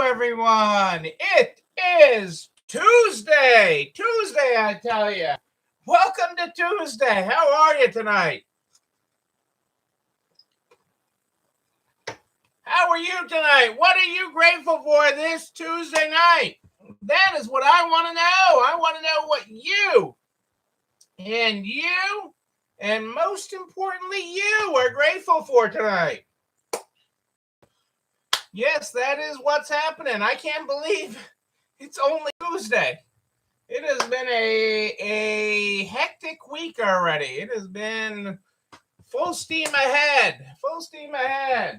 everyone. It is Tuesday. Tuesday, I tell you. Welcome to Tuesday. How are you tonight? How are you tonight? What are you grateful for this Tuesday night? That is what I want to know. I want to know what you and most importantly, you are grateful for tonight. Yes, that is what's happening. I can't believe it's only Tuesday. It has been a hectic week already. It has been full steam ahead. Full steam ahead.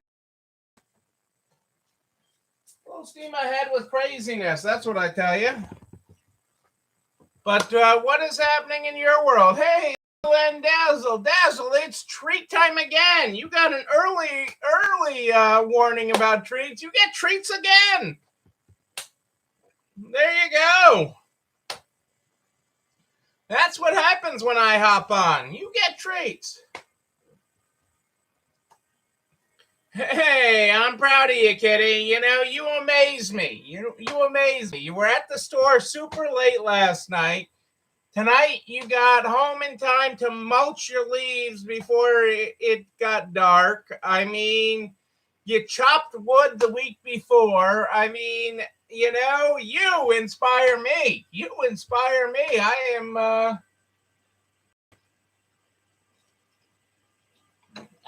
Full steam ahead with craziness. That's what I tell you. But what is happening in your world? Hey, and Dazzle, it's treat time again. You got an early warning about treats. You get treats again. There you go. That's what happens when I hop on. You get treats. Hey, I'm proud of you, Kitty. You know, you amaze me. You amaze me. You were at the store super late last night. Tonight, you got home in time to mulch your leaves before it got dark. I mean, you chopped wood the week before. I mean, you know, you inspire me. You inspire me. I am...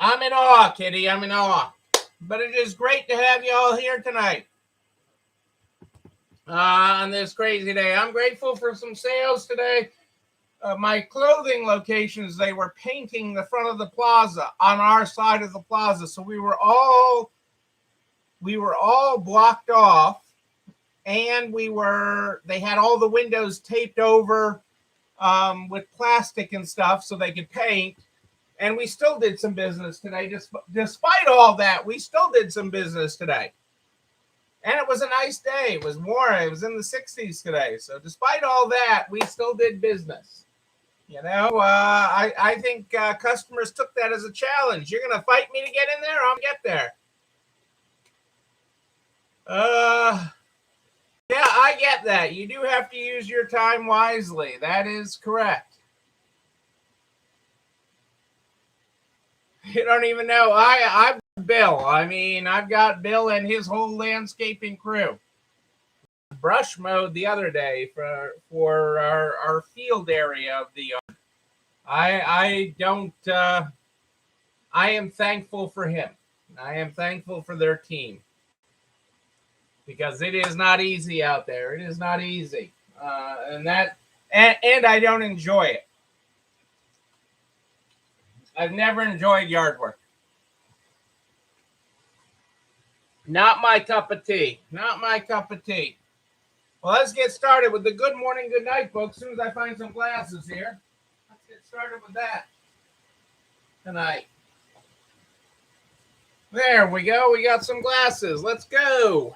I'm in awe, Kitty. I'm in awe. But it is great to have you all here tonight on this crazy day. I'm grateful for some sales today. My clothing locations, they were painting the front of the plaza on our side of the plaza. So we were all blocked off, and they had all the windows taped over with plastic and stuff so they could paint. And we still did some business today. Despite all that, we still did some business today. And it was a nice day. It was warm. It was in the 60s today. So despite all that, we still did business. You know, I think customers took that as a challenge. You're going to fight me to get in there? I'll get there. Yeah, I get that. You do have to use your time wisely. That is correct. You don't even know. I've got Bill. I mean, I've got Bill and his whole landscaping crew. Brush mowed the other day for our field area of the yard. I am thankful for him. I am thankful for their team. Because it is not easy out there. It is not easy. And I don't enjoy it. I've never enjoyed yard work. Not my cup of tea. Not my cup of tea. Well, let's get started with the good morning, good night book. As soon as I find some glasses here. Let's get started with that tonight. There we go. We got some glasses. Let's go.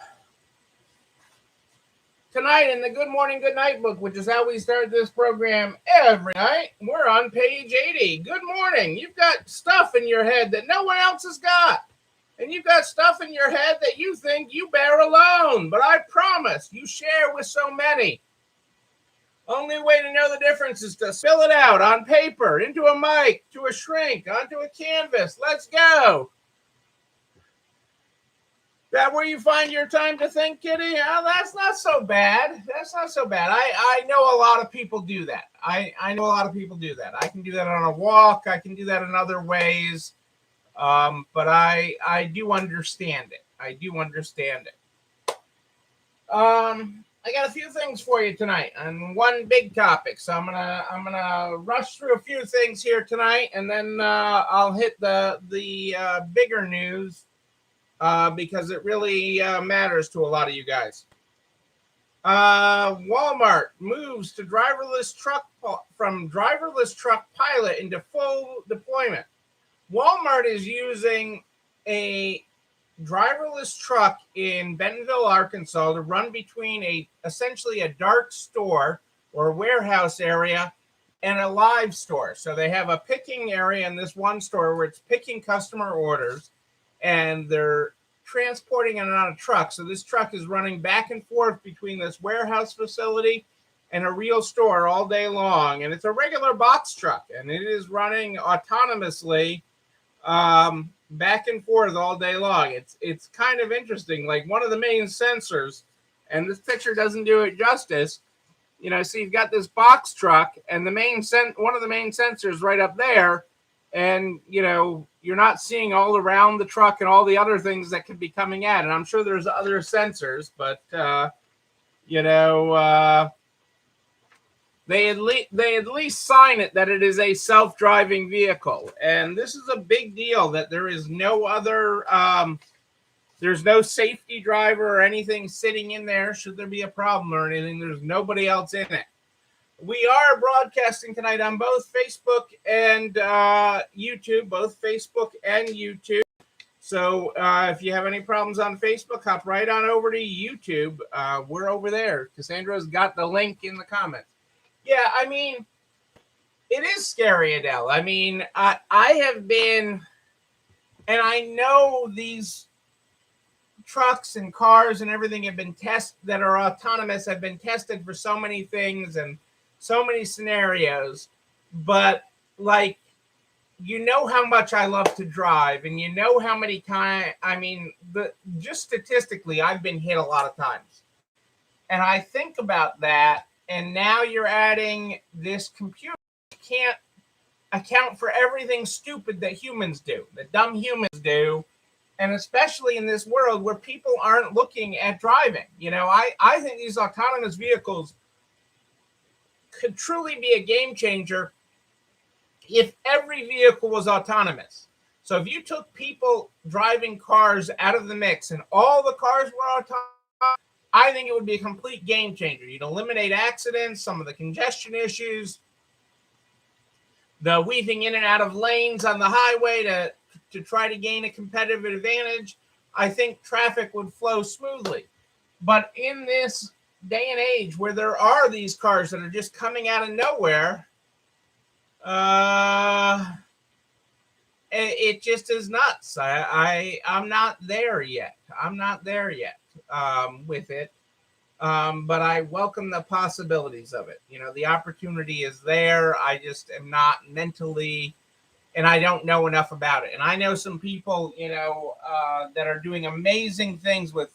Tonight in the Good Morning, Good Night book, which is how we start this program every night, we're on page 80. Good morning. You've got stuff in your head that no one else has got. And you've got stuff in your head that you think you bear alone. But I promise you share with so many. Only way to know the difference is to spill it out on paper, into a mic, to a shrink, onto a canvas. Let's go. That where you find your time to think, Kitty? That's not so bad. That's not so bad. I know a lot of people do that. I know a lot of people do that. I can do that on a walk. I can do that in other ways. But I do understand it. I do understand it. I got a few things for you tonight on one big topic. So I'm gonna rush through a few things here tonight, and then I'll hit the bigger news. Because it really matters to a lot of you guys. Walmart moves to from driverless truck pilot into full deployment. Walmart is using a driverless truck in Bentonville, Arkansas, to run between essentially a dark store or warehouse area and a live store. So they have a picking area in this one store where it's picking customer orders. And they're transporting it on a truck. So this truck is running back and forth between this warehouse facility and a real store all day long. And it's a regular box truck, and it is running autonomously back and forth all day long. It's kind of interesting. Like one of the main sensors, and this picture doesn't do it justice. You know, so you've got this box truck, and one of the main sensors right up there, and you know, you're not seeing all around the truck and all the other things that could be coming at. And I'm sure there's other sensors, but you know, they at least sign it that it is a self-driving vehicle. And this is a big deal, that there is no other, there's no safety driver or anything sitting in there should there be a problem or anything. There's nobody else in it. We are broadcasting tonight on both Facebook and YouTube, both Facebook and YouTube. So if you have any problems on Facebook, hop right on over to YouTube. We're over there. Cassandra's got the link in the comments. Yeah, I mean, it is scary, Adele. I mean, I have been, and I know these trucks and cars and everything have been tested, that are autonomous, have been tested for so many things and so many scenarios. But like, you know how much I love to drive, and you know how many times, I mean, just statistically, I've been hit a lot of times. And I think about that, and now you're adding this computer that can't account for everything stupid that humans do, that dumb humans do, and especially in this world where people aren't looking at driving. You know, I think these autonomous vehicles could truly be a game changer if every vehicle was autonomous. So if you took people driving cars out of the mix and all the cars were autonomous, I think it would be a complete game changer. You'd eliminate accidents, some of the congestion issues, the weaving in and out of lanes on the highway to try to gain a competitive advantage. I think traffic would flow smoothly. But in this day and age where there are these cars that are just coming out of nowhere, it just is nuts. I'm not there yet. I'm not there yet with it. But I welcome the possibilities of it. You know, the opportunity is there. I just am not mentally, and I don't know enough about it. And I know some people, you know, that are doing amazing things with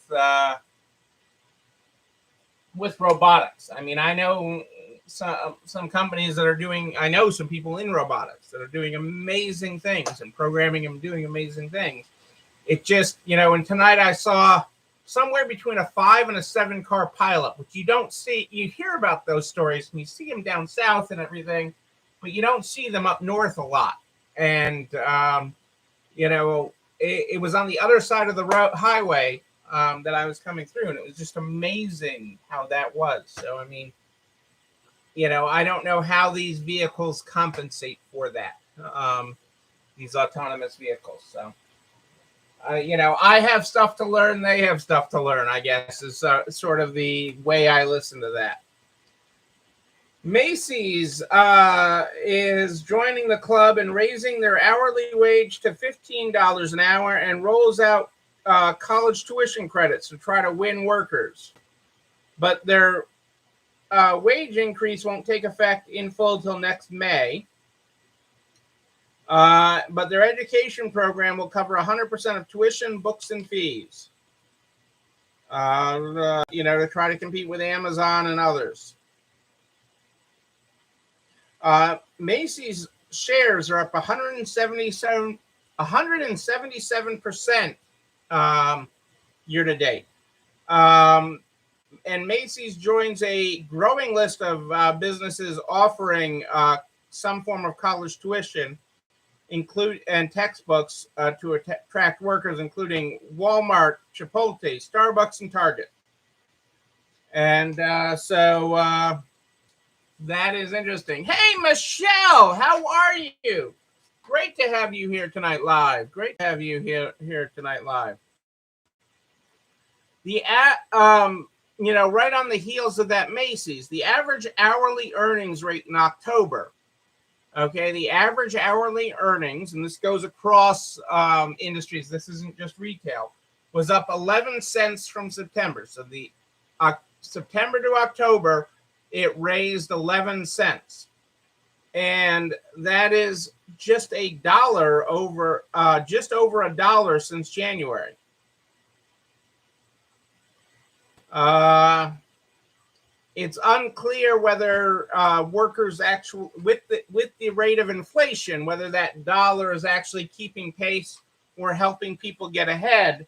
robotics. I mean, I know some companies that are doing, I know some people in robotics that are doing amazing things and programming and doing amazing things. It just, you know, and tonight I saw somewhere between a 5 and a 7 car pileup, which you don't see. You hear about those stories and you see them down south and everything, but you don't see them up north a lot. And, you know, it was on the other side of the highway that I was coming through, and it was just amazing how that was. So, I mean, you know, I don't know how these vehicles compensate for that, these autonomous vehicles. So, you know, I have stuff to learn. They have stuff to learn, I guess, is sort of the way I listen to that. Macys is joining the club and raising their hourly wage to $15 an hour, and rolls out college tuition credits to try to win workers. But their wage increase won't take effect in full till next May. But their education program will cover 100% of tuition, books, and fees. You know, to try to compete with Amazon and others. Macys shares are up 177% year to date. And Macys joins a growing list of businesses offering some form of college tuition, and textbooks to attract workers, including Walmart, Chipotle, Starbucks, and Target. And so that is interesting. Hey, Michelle, how are you? Great to have you here tonight live. Great to have you here tonight live. The you know, right on the heels of that Macys, the average hourly earnings rate in October. Okay, the average hourly earnings, and this goes across industries. This isn't just retail. was up 11 cents from September. So the September to October, it raised 11 cents. And that is just a dollar over, just over a dollar since January. It's unclear whether workers actually, with the rate of inflation, whether that dollar is actually keeping pace or helping people get ahead.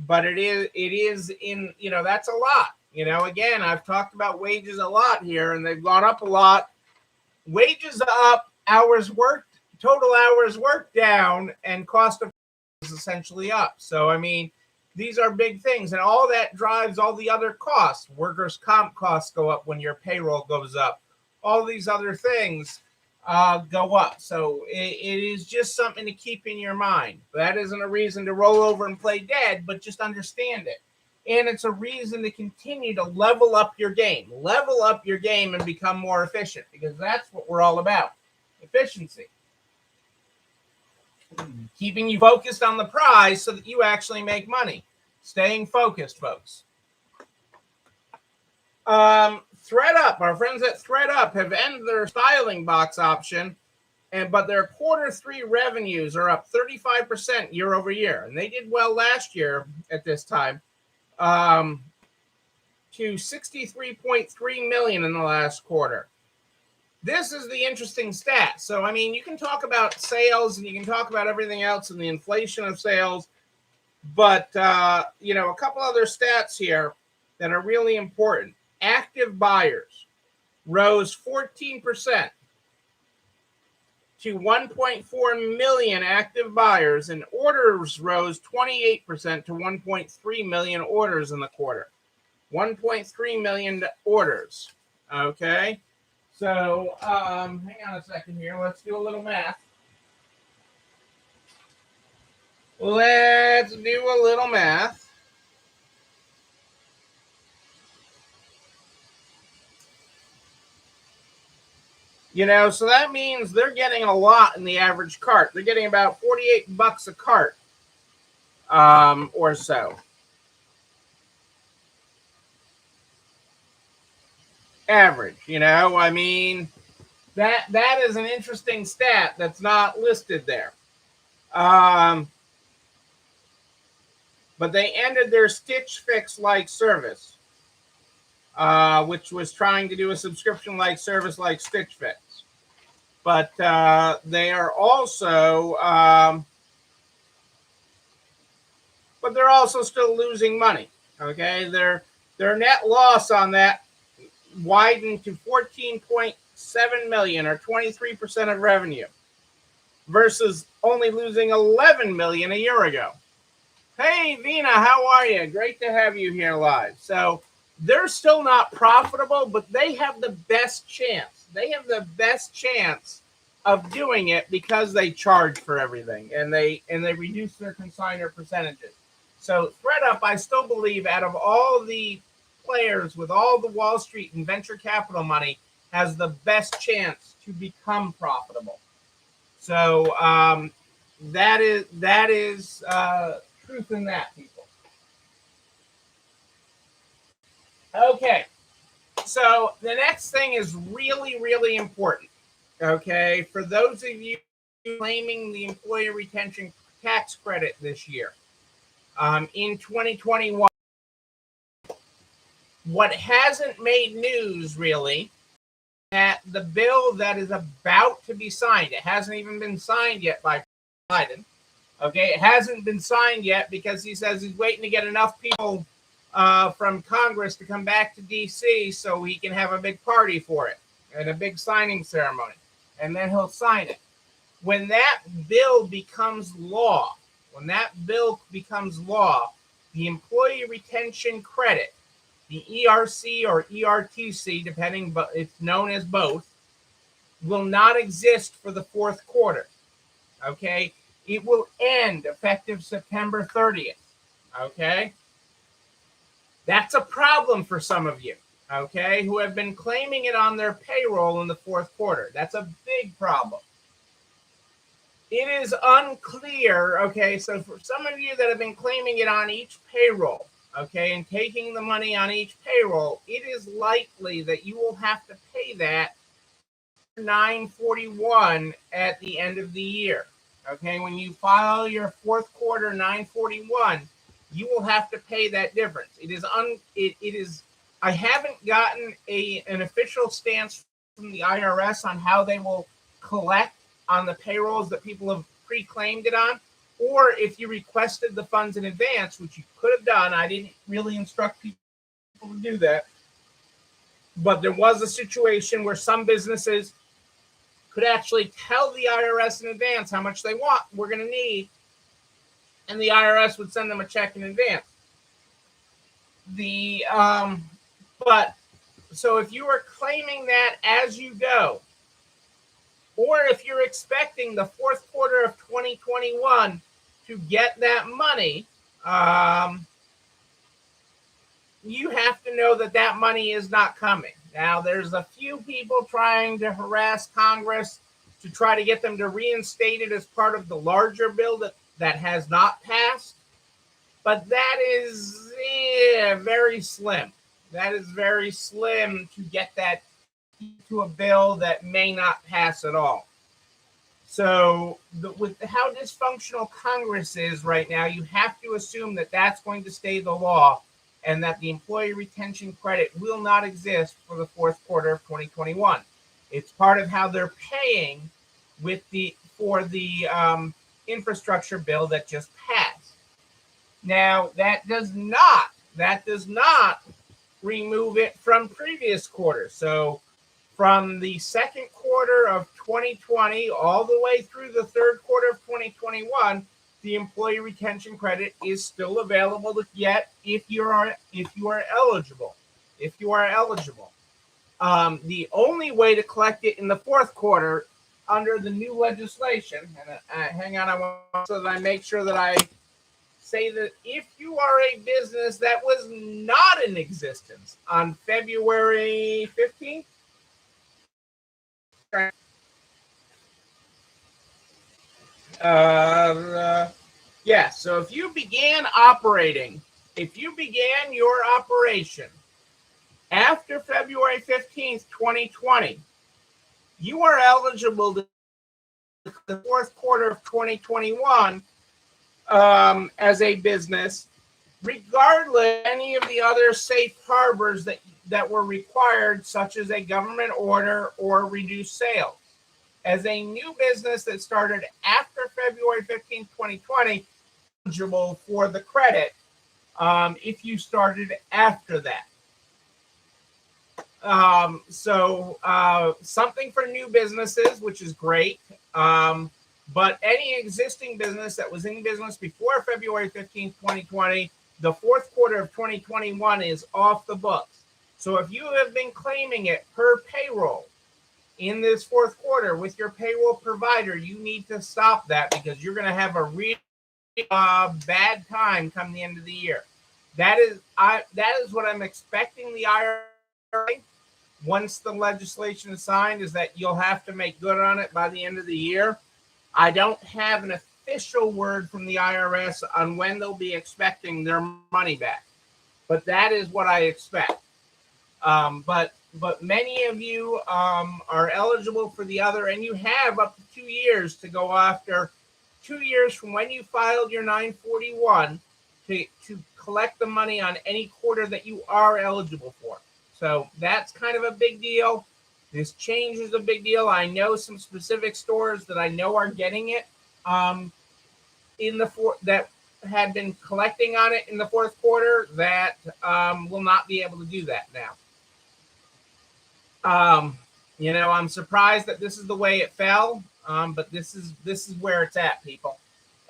But it is in, that's a lot. Again, I've talked about wages a lot here, and they've gone up a lot. Wages up, hours worked, total hours worked down, and cost of is essentially up. So, I mean, these are big things, and all that drives all the other costs. Workers' comp costs go up when your payroll goes up. All these other things go up. So it is just something to keep in your mind. That isn't a reason to roll over and play dead, but just understand it. And it's a reason to continue to level up your game. Level up your game and become more efficient, because that's what we're all about. Efficiency. Keeping you focused on the prize so that you actually make money. Staying focused, folks. ThreadUp, our friends at ThreadUp have ended their styling box option, but their Q3 revenues are up 35% year over year. And they did well last year at this time, to 63.3 million in the last quarter. This is the interesting stat. So, I mean, you can talk about sales and you can talk about everything else and the inflation of sales, but, a couple other stats here that are really important. Active buyers rose 14% to 1.4 million active buyers, and orders rose 28% to 1.3 million orders in the quarter. 1.3 million orders. Okay. So, hang on a second here. Let's do a little math. Let's do a little math. So that means they're getting a lot in the average cart. They're getting about $48 a cart, or so. Average, I mean, that is an interesting stat that's not listed there. But they ended their Stitch Fix-like service, which was trying to do a subscription-like service like Stitch Fix. But they are also, but they're also still losing money. Okay, their net loss on that widened to 14.7 million, or 23% of revenue, versus only losing 11 million a year ago. Hey, Vina, how are you? Great to have you here live. So they're still not profitable, but they have the best chance. They have the best chance of doing it because they charge for everything, and they reduce their consignor percentages. So ThreadUp, I still believe, out of all the players with all the Wall Street and venture capital money, has the best chance to become profitable. So that is truth in that, people. Okay, so the next thing is really, really important. Okay, for those of you claiming the employee retention tax credit this year, in 2021, what hasn't made news really, that the bill that is about to be signed, it hasn't even been signed yet by Biden. Okay, it hasn't been signed yet because he says he's waiting to get enough people from Congress to come back to D.C. so he can have a big party for it and a big signing ceremony, and then he'll sign it. When that bill becomes law, the employee retention credit, the ERC or ERTC, depending, but it's known as both, will not exist for the fourth quarter. Okay, it will end effective September 30th. Okay, that's a problem for some of you, okay, who have been claiming it on their payroll in the fourth quarter. That's a big problem. it is unclear. Okay, so for some of you that have been claiming it on each payroll, okay, and taking the money on each payroll, it is likely that you will have to pay that 941 at the end of the year. Okay, when you file your fourth quarter 941, you will have to pay that difference. It is I haven't gotten an official stance from the IRS on how they will collect on the payrolls that people have pre-claimed it on, or if you requested the funds in advance, which you could have done. I didn't really instruct people to do that, but there was a situation where some businesses could actually tell the IRS in advance how much they want, we're going to need, and the IRS would send them a check in advance. But so if you are claiming that as you go, or if you're expecting the fourth quarter of 2021 to get that money, you have to know that that money is not coming. Now, there's a few people trying to harass Congress to try to get them to reinstate it as part of the larger bill that has not passed. But that is very slim. That is very slim to get that to a bill that may not pass at all. So with how dysfunctional Congress is right now, you have to assume that that's going to stay the law and that the employee retention credit will not exist for the fourth quarter of 2021. It's part of how they're paying for the infrastructure bill that just passed. Now, that does not remove it from previous quarters. So from the second quarter of 2020 all the way through the third quarter of 2021, the employee retention credit is still available to get if you are eligible. If you are eligible. The only way to collect it in the fourth quarter under the new legislation, and hang on, I want so that I make sure that I say that if you are a business that was not in existence on February 15th, so if you began your operation after February 15th, 2020, you are eligible to the fourth quarter of 2021 as a business, regardless of any of the other safe harbors that were required, such as a government order or reduced sales. As a new business that started after February 15, 2020, eligible for the credit if you started after that. Something for new businesses, which is great. But any existing business that was in business before February 15, 2020, the fourth quarter of 2021 is off the books. So if you have been claiming it per payroll in this fourth quarter with your payroll provider, you need to stop that because you're going to have a really bad time come the end of the year. That is what I'm expecting the IRS, once the legislation is signed, is that you'll have to make good on it by the end of the year. I don't have an official word from the IRS on when they'll be expecting their money back, but that is what I expect. But many of you are eligible for the other, and you have up to 2 years to go after 2 years from when you filed your 941 to collect the money on any quarter that you are eligible for. So that's kind of a big deal. This change is a big deal. I know some specific stores that I know are getting it that had been collecting on it in the fourth quarter that will not be able to do that now. I'm surprised that this is the way it fell, but this is where it's at, people.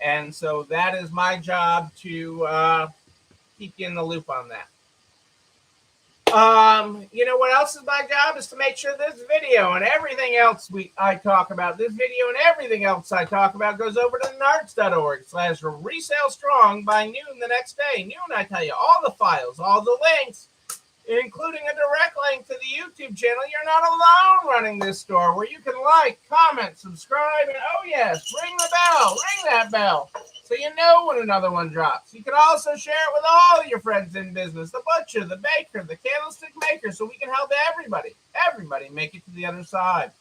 And so that is my job to keep you in the loop on that. What else is my job is to make sure this video and everything else I talk about, this video and everything else I talk about goes over to nards.org/resale strong by noon the next day. Noon, I tell you, all the files, all the links. including a direct link to the YouTube channel. You're not alone running this store, where you can like, comment, subscribe, and oh yes, ring the bell, ring that bell, so you know when another one drops. You can also share it with all your friends in business, the butcher, the baker, the candlestick maker, so we can help everybody make it to the other side.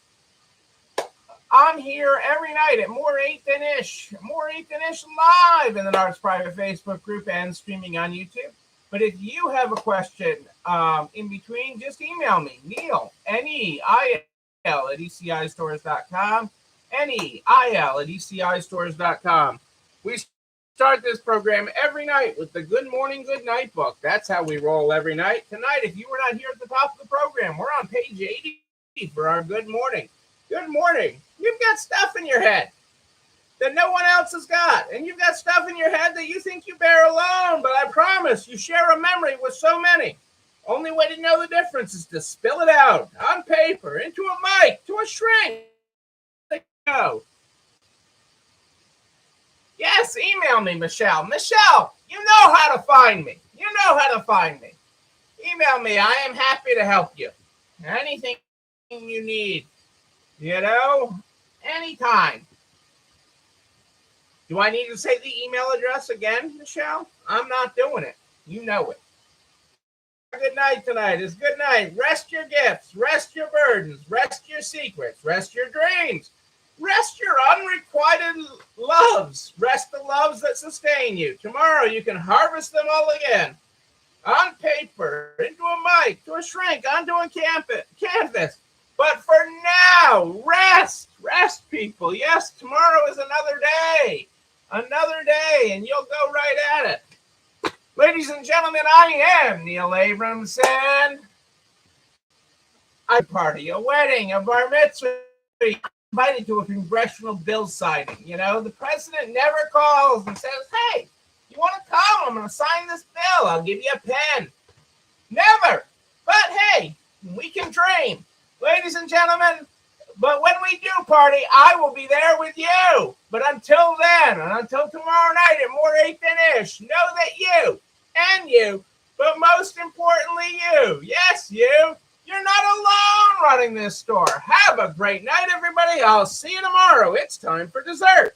I'm here every night at more 8 than ish live in the Nards private Facebook group and streaming on YouTube. But if you have a question in between, just email me, Neil, N-E-I-L at ECIstores.com, N-E-I-L at ECIstores.com. We start this program every night with the Good Morning, Good Night book. That's how we roll every night. Tonight, if you were not here at the top of the program, we're on page 80 for our Good Morning. Good morning. You've got stuff in your head that no one else has got. And you've got stuff in your head that you think you bear alone. But I promise you share a memory with so many. Only way to know the difference is to spill it out on paper, into a mic, to a shrink. Go. Yes, email me, Michelle. Michelle, you know how to find me. Email me. I am happy to help you. Anything you need. Anytime. Do I need to say the email address again, Michelle? I'm not doing it. You know it. Good night tonight is good night. Rest your gifts, rest your burdens, rest your secrets, rest your dreams, rest your unrequited loves, rest the loves that sustain you. Tomorrow you can harvest them all again. On paper, into a mic, to a shrink, onto a canvas. But for now, rest, people. Yes, tomorrow is another day, and you'll go right at it. Ladies and gentlemen, I am Neil Abramson. I party, a wedding, a bar mitzvah, invited to a congressional bill signing. The president never calls and says, hey, you want to come? I'm going to sign this bill. I'll give you a pen. Never. But hey, we can dream. Ladies and gentlemen, but when we do party, I will be there with you. But until then, and until tomorrow night at more 8 than ish, know that you, but most importantly you, yes, you're not alone running this store. Have a great night, everybody. I'll see you tomorrow. It's time for dessert.